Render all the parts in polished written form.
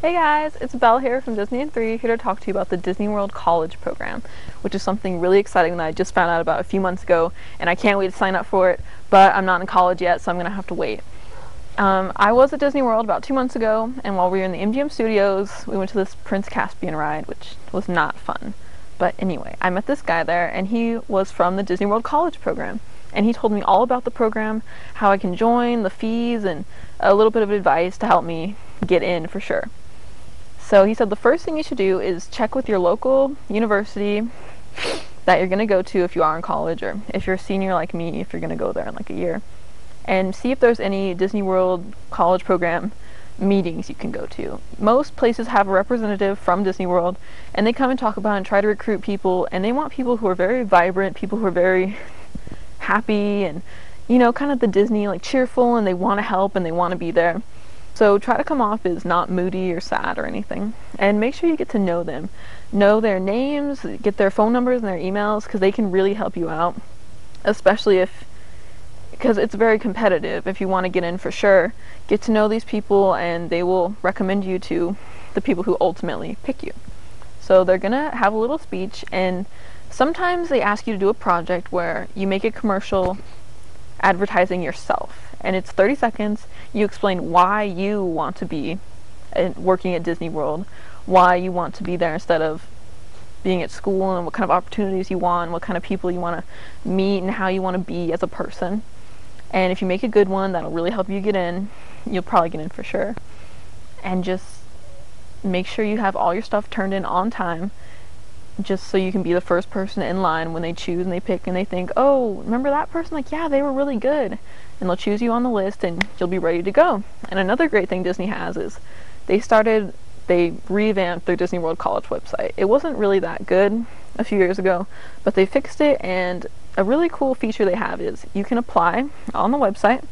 Hey guys, it's Belle here from Disney in 3, here to talk to you about the Disney World College Program, which is something really exciting that I just found out about a few months ago, and I can't wait to sign up for it, but I'm not in college yet, so I'm going to have to wait. I was at Disney World about 2 months ago, and while we were in the MGM Studios, we went to this Prince Caspian ride, which was not fun. But anyway, I met this guy there, and he was from the Disney World College Program. And he told me all about the program, how I can join, the fees, and a little bit of advice to help me get in for sure. So he said the first thing you should do is check with your local university that you're going to go to if you are in college, or if you're a senior like me, if you're going to go there in like a year, and see if there's any Disney World College Program meetings you can go to. Most places have a representative from Disney World, and they come and talk about and try to recruit people, and they want people who are very vibrant, people who are very happy, and kind of the Disney, like cheerful, and they want to help and they want to be there. So try to come off as not moody or sad or anything, and make sure you get to know them. Know their names, get their phone numbers and their emails, because they can really help you out, especially because it's very competitive. If you want to get in for sure, get to know these people and they will recommend you to the people who ultimately pick you. So they're gonna have a little speech, and sometimes they ask you to do a project where you make a commercial advertising yourself, and it's 30 seconds. You explain why you want to be working at Disney World, why you want to be there instead of being at school, and what kind of opportunities you want, what kind of people you want to meet, and how you want to be as a person. And if you make a good one, that'll really help you get in. You'll probably get in for sure. And just make sure you have all your stuff turned in on time, just so you can be the first person in line when they choose and they pick and they think, oh, remember that person? Like, yeah, they were really good. And they'll choose you on the list and you'll be ready to go. And another great thing Disney has is they revamped their Disney World College website. It wasn't really that good a few years ago, but they fixed it, and a really cool feature they have is you can apply on the website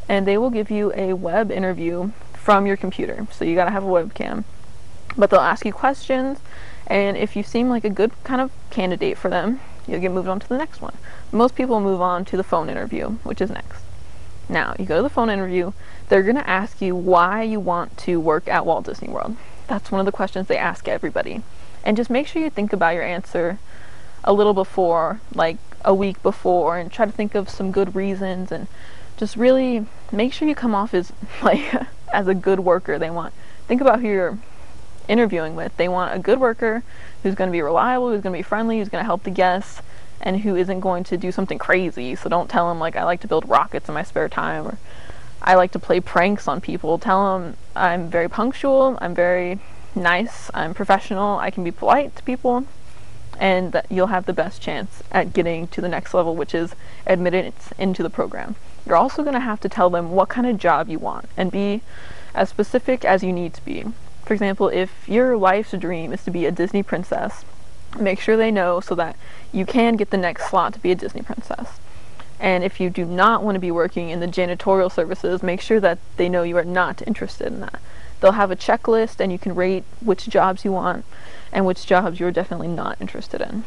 and they will give you a web interview from your computer. So you gotta have a webcam, but they'll ask you questions, and if you seem like a good kind of candidate for them, you'll get moved on to the next one. Most people move on to the phone interview, which is next. Now, you go to the phone interview, they're going to ask you why you want to work at Walt Disney World. That's one of the questions they ask everybody. And just make sure you think about your answer a little before, like a week before, and try to think of some good reasons, and just really make sure you come off as as a good worker. Think about who you're interviewing with. They want a good worker who's going to be reliable, who's going to be friendly, who's going to help the guests, and who isn't going to do something crazy. So don't tell them like, I like to build rockets in my spare time, or I like to play pranks on people. Tell them I'm very punctual, I'm very nice, I'm professional, I can be polite to people, and that you'll have the best chance at getting to the next level, which is admittance into the program. You're also going to have to tell them what kind of job you want and be as specific as you need to be. For example, if your life's dream is to be a Disney princess, make sure they know so that you can get the next slot to be a Disney princess. And if you do not want to be working in the janitorial services, make sure that they know you are not interested in that. They'll have a checklist, and you can rate which jobs you want and which jobs you're definitely not interested in.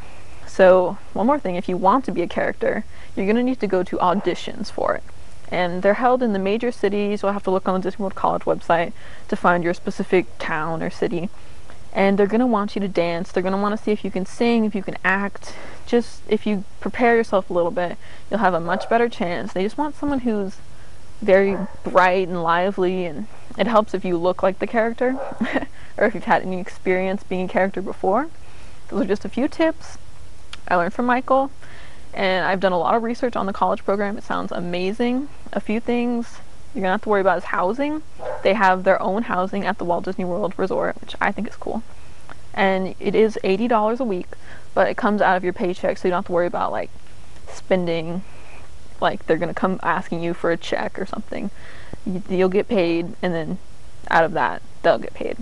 So one more thing, if you want to be a character, you're going to need to go to auditions for it. And they're held in the major cities. You'll have to look on the Disney World College website to find your specific town or city. And they're going to want you to dance. They're going to want to see if you can sing, if you can act. Just if you prepare yourself a little bit, you'll have a much better chance. They just want someone who's very bright and lively, and it helps if you look like the character or if you've had any experience being a character before. Those are just a few tips I learned from Michael, and I've done a lot of research on the college program. It sounds amazing. A few things you're going to have to worry about is housing. They have their own housing at the Walt Disney World Resort, which I think is cool. And it is $80 a week, but it comes out of your paycheck, so you don't have to worry about like spending, like they're going to come asking you for a check or something. You'll get paid, and then out of that, they'll get paid.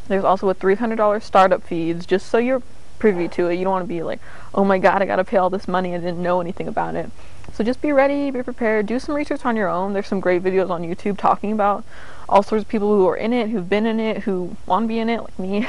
There's also a $300 startup fees, just so you're privy to it. You don't want to be like, oh my god, I got to pay all this money, I didn't know anything about it. So just be ready, be prepared, do some research on your own. There's some great videos on YouTube talking about all sorts of people who are in it, who've been in it, who want to be in it, like me.